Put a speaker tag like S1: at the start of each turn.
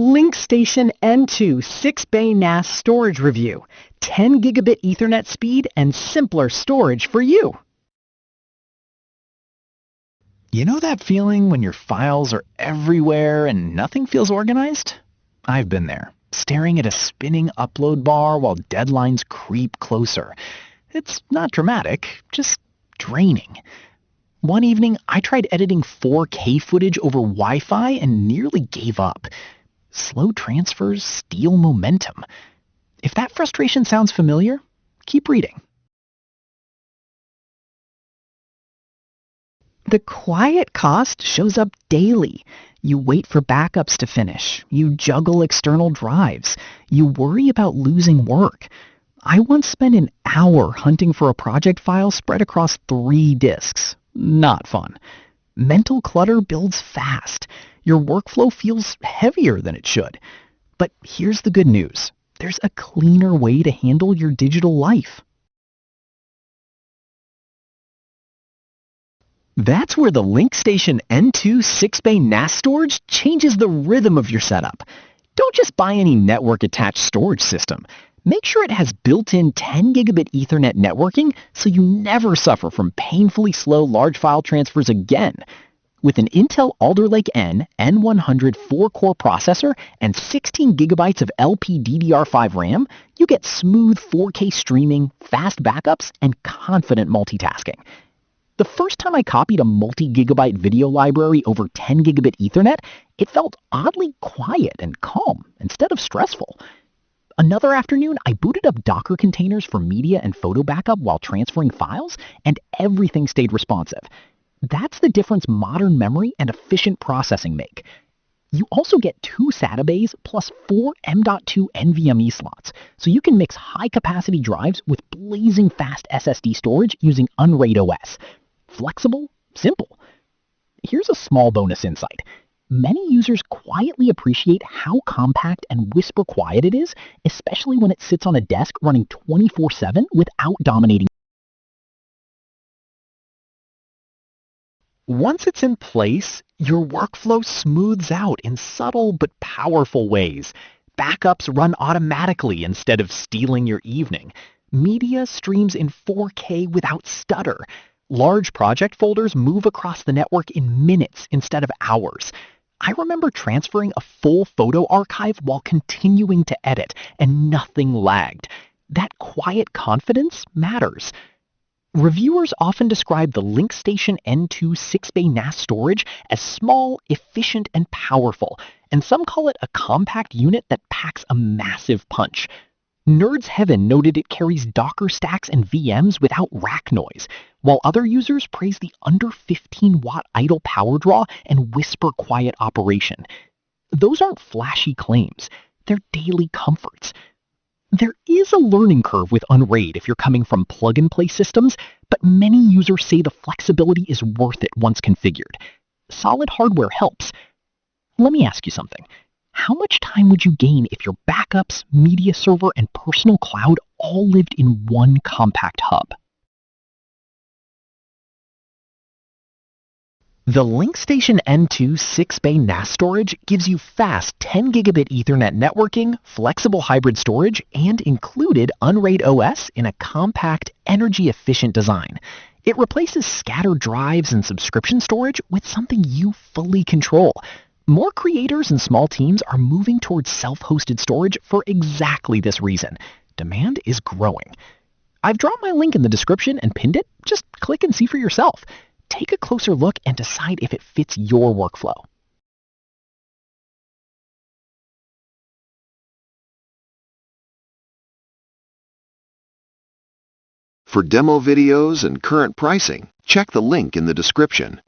S1: LinkStation N2 6-bay NAS storage review. 10 gigabit Ethernet speed and simpler storage for you.
S2: You know that feeling when your files are everywhere and nothing feels organized? I've been there, staring at a spinning upload bar while deadlines creep closer. It's not dramatic, just draining. One evening, I tried editing 4K footage over Wi-Fi and nearly gave up. Slow transfers steal momentum. If that frustration sounds familiar, keep reading.
S1: The quiet cost shows up daily. You wait for backups to finish. You juggle external drives. You worry about losing work. I once spent an hour hunting for a project file spread across 3 disks. Not fun. Mental clutter builds fast. Your workflow feels heavier than it should. But here's the good news. There's a cleaner way to handle your digital life. That's where the LinkStation N2 6-bay NAS storage changes the rhythm of your setup. Don't just buy any network-attached storage system. Make sure it has built-in 10 gigabit Ethernet networking so you never suffer from painfully slow large file transfers again. With an Intel Alder Lake N N100 4-core processor and 16 gigabytes of LPDDR5 RAM, you get smooth 4K streaming, fast backups, and confident multitasking. The first time I copied a multi-gigabyte video library over 10 gigabit Ethernet, it felt oddly quiet and calm instead of stressful. Another afternoon, I booted up Docker containers for media and photo backup while transferring files, and everything stayed responsive. That's the difference modern memory and efficient processing make. You also get 2 SATA bays plus 4 M.2 NVMe slots, so you can mix high-capacity drives with blazing fast SSD storage using Unraid OS. Flexible, simple. Here's a small bonus insight. Many users quietly appreciate how compact and whisper quiet it is, especially when it sits on a desk running 24/7 without dominating. Once it's in place, your workflow smooths out in subtle but powerful ways. Backups run automatically instead of stealing your evening. Media streams in 4K without stutter. Large project folders move across the network in minutes instead of hours. I remember transferring a full photo archive while continuing to edit, and nothing lagged. That quiet confidence matters. Reviewers often describe the LinkStation N2 6-bay NAS storage as small, efficient, and powerful, and some call it a compact unit that packs a massive punch. Nerds Heaven noted it carries Docker stacks and VMs without rack noise, while other users praise the under 15-watt idle power draw and whisper quiet operation. Those aren't flashy claims. They're daily comforts. There is a learning curve with Unraid if you're coming from plug-and-play systems, but many users say the flexibility is worth it once configured. Solid hardware helps. Let me ask you something. How much time would you gain if your backups, media server, and personal cloud all lived in one compact hub? The LinkStation N2 6-bay NAS storage gives you fast 10 gigabit Ethernet networking, flexible hybrid storage, and included Unraid OS in a compact, energy-efficient design. It replaces scattered drives and subscription storage with something you fully control. More creators and small teams are moving towards self-hosted storage for exactly this reason. Demand is growing. I've dropped my link in the description and pinned it. Just click and see for yourself. Take a closer look and decide if it fits your workflow.
S3: For demo videos and current pricing, check the link in the description.